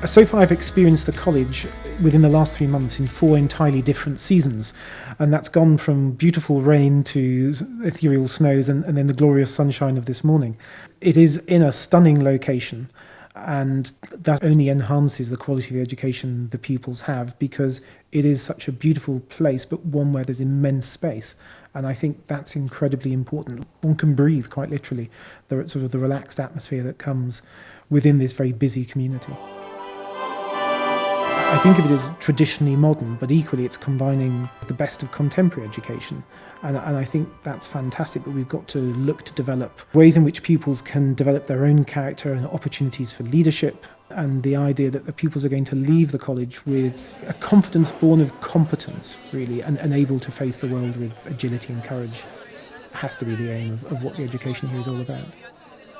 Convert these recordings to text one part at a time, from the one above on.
So far I've experienced the college within the last 3 months in 4 entirely different seasons, and that's gone from beautiful rain to ethereal snows and then the glorious sunshine of this morning. It is in a stunning location, and that only enhances the quality of the education the pupils have, because it is such a beautiful place, but one where there's immense space. And I think that's incredibly important. One can breathe, quite literally, sort of the relaxed atmosphere that comes within this very busy community. I think of it as traditionally modern, but equally it's combining the best of contemporary education. And I think that's fantastic, but we've got to look to develop ways in which pupils can develop their own character and opportunities for leadership, and the idea that the pupils are going to leave the college with a confidence born of competence, really, and able to face the world with agility and courage has to be the aim of what the education here is all about.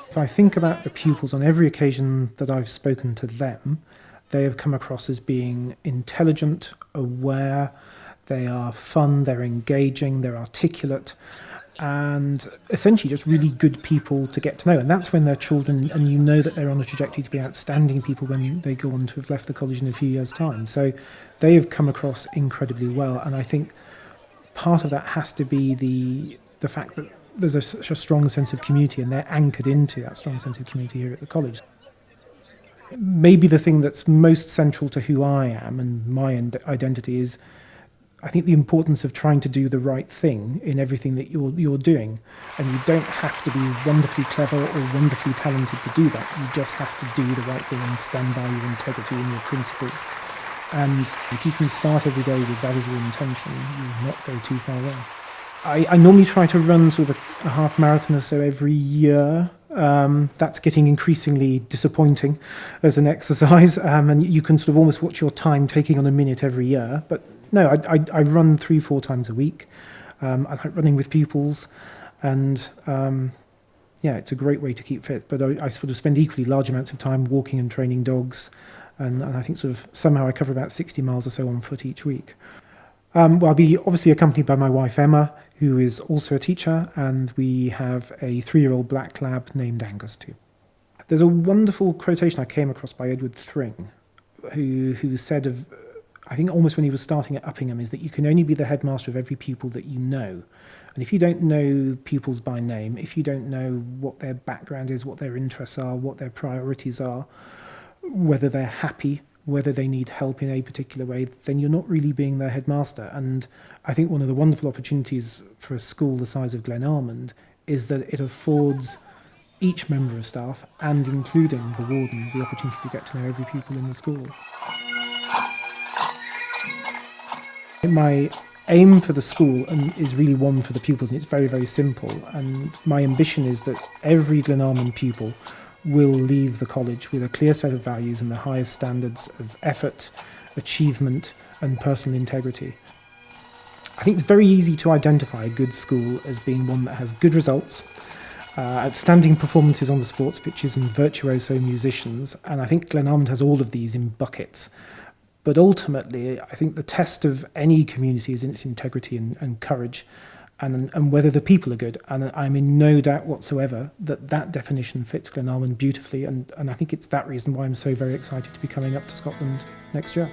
If I think about the pupils on every occasion that I've spoken to them, they have come across as being intelligent, aware, they are fun, they're engaging, they're articulate, and essentially just really good people to get to know. And that's when they're children, and you know that they're on a trajectory to be outstanding people when they go on to have left the college in a few years' time. So they have come across incredibly well, and I think part of that has to be the fact that there's such a strong sense of community, and they're anchored into that strong sense of community here at the college. Maybe the thing that's most central to who I am and my identity is, I think, the importance of trying to do the right thing in everything that you're doing. And you don't have to be wonderfully clever or wonderfully talented to do that. You just have to do the right thing and stand by your integrity and your principles. And if you can start every day with that as your intention, you'll not go too far wrong. I normally try to run sort of a half marathon or so every year. That's getting increasingly disappointing as an exercise, and you can sort of almost watch your time taking on a minute every year. But no, I run 3-4 times a week. I like running with pupils, and it's a great way to keep fit. But I sort of spend equally large amounts of time walking and training dogs, and I think sort of somehow I cover about 60 miles or so on foot each week. I'll be obviously accompanied by my wife Emma, who is also a teacher, and we have a 3-year-old black lab named Angus too. There's a wonderful quotation I came across by Edward Thring, who said of, I think almost when he was starting at Uppingham, is that you can only be the headmaster of every pupil that you know. And if you don't know pupils by name, if you don't know what their background is, what their interests are, what their priorities are, whether they're happy, whether they need help in a particular way, then you're not really being their headmaster. And I think one of the wonderful opportunities for a school the size of Glenalmond is that it affords each member of staff, and including the warden, the opportunity to get to know every pupil in the school. My aim for the school is really one for the pupils, and it's very, very simple. And my ambition is that every Glenalmond pupil will leave the college with a clear set of values and the highest standards of effort, achievement, and personal integrity. I think it's very easy to identify a good school as being one that has good results, outstanding performances on the sports pitches, and virtuoso musicians. And I think Glenalmond has all of these in buckets. But ultimately, I think the test of any community is in its integrity and courage, and whether the people are good. And I'm in no doubt whatsoever that definition fits Glenalmond beautifully, and I think it's that reason why I'm so very excited to be coming up to Scotland next year.